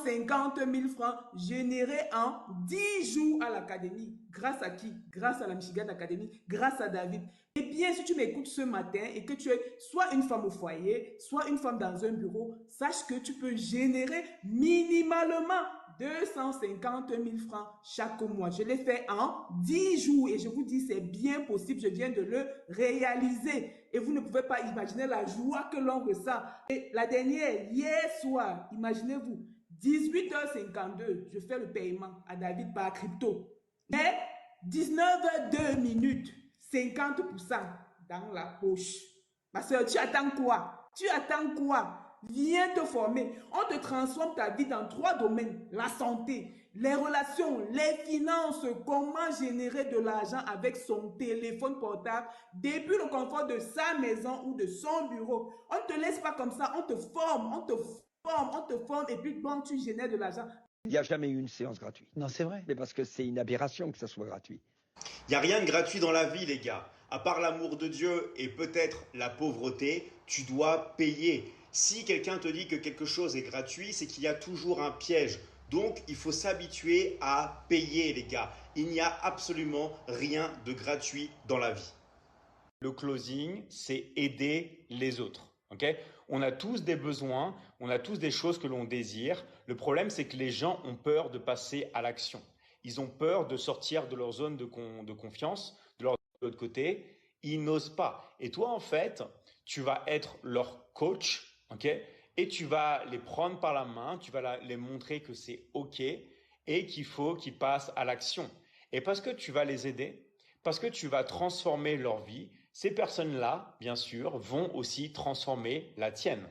250 000 francs générés en 10 jours à l'académie. Grâce à qui? Grâce à la Michigan Academy, grâce à David. Eh bien, si tu m'écoutes ce matin et que tu es soit une femme au foyer, soit une femme dans un bureau, sache que tu peux générer minimalement 250 000 francs chaque mois. Je l'ai fait en 10 jours et je vous dis, c'est bien possible. Je viens de le réaliser. Et vous ne pouvez pas imaginer la joie que l'on ressent. Et la dernière, hier soir, imaginez-vous, 18h52, je fais le paiement à David par crypto. Mais 19h02 50% dans la poche. Ma soeur, tu attends quoi? Tu attends quoi? Viens te former. On te transforme ta vie dans 3 domaines. La santé, les relations, les finances, comment générer de l'argent avec son téléphone portable depuis le confort de sa maison ou de son bureau. On ne te laisse pas comme ça, on te forme, et puis bon, tu génères de l'argent. Il n'y a jamais eu une séance gratuite. Non, c'est vrai. Mais parce que c'est une aberration que ça soit gratuit. Il n'y a rien de gratuit dans la vie, les gars. À part l'amour de Dieu et peut-être la pauvreté, tu dois payer. Si quelqu'un te dit que quelque chose est gratuit, c'est qu'il y a toujours un piège. Donc, il faut s'habituer à payer, les gars. Il n'y a absolument rien de gratuit dans la vie. Le closing, c'est aider les autres. Okay, on a tous des besoins, on a tous des choses que l'on désire. Le problème, c'est que les gens ont peur de passer à l'action. Ils ont peur de sortir de leur zone de confiance, de l'autre côté. Ils n'osent pas. Et toi, en fait, tu vas être leur coach, okay, et tu vas les prendre par la main, tu vas les montrer que c'est OK et qu'il faut qu'ils passent à l'action. Et parce que tu vas les aider, parce que tu vas transformer leur vie, ces personnes-là, bien sûr, vont aussi transformer la tienne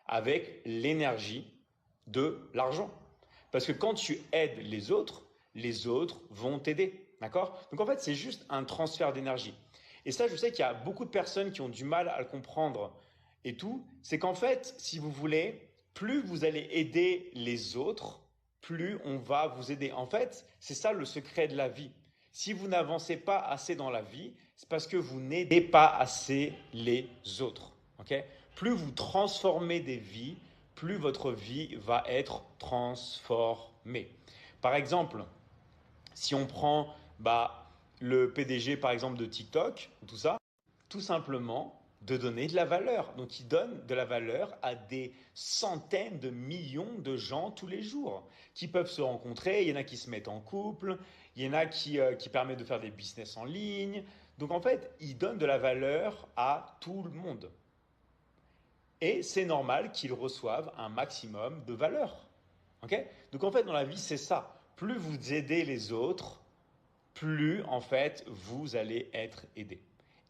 avec l'énergie de l'argent. Parce que quand tu aides les autres vont t'aider. D'accord? Donc en fait, c'est juste un transfert d'énergie. Et ça, je sais qu'il y a beaucoup de personnes qui ont du mal à le comprendre et tout. C'est qu'en fait, si vous voulez, plus vous allez aider les autres, plus on va vous aider. En fait, c'est ça le secret de la vie. Si vous n'avancez pas assez dans la vie, c'est parce que vous n'aidez pas assez les autres. Okay? Plus vous transformez des vies, plus votre vie va être transformée. Par exemple, si on prend le PDG par exemple de TikTok, tout ça, tout simplement de donner de la valeur. Donc il donne de la valeur à des centaines de millions de gens tous les jours qui peuvent se rencontrer. Il y en a qui se mettent en couple, il y en a qui permettent de faire des business en ligne. Donc en fait, il donne de la valeur à tout le monde. Et c'est normal qu'ils reçoivent un maximum de valeur. Okay? Donc en fait, dans la vie, c'est ça. Plus vous aidez les autres, plus en fait, vous allez être aidé.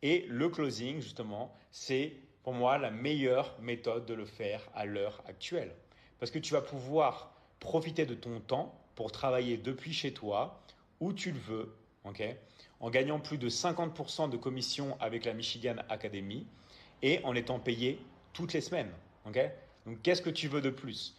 Et le closing, justement, c'est pour moi la meilleure méthode de le faire à l'heure actuelle. Parce que tu vas pouvoir profiter de ton temps pour travailler depuis chez toi, où tu le veux, okay, en gagnant plus de 50% de commission avec la Michigan Academy et en étant payé toutes les semaines. Okay. Donc, qu'est-ce que tu veux de plus?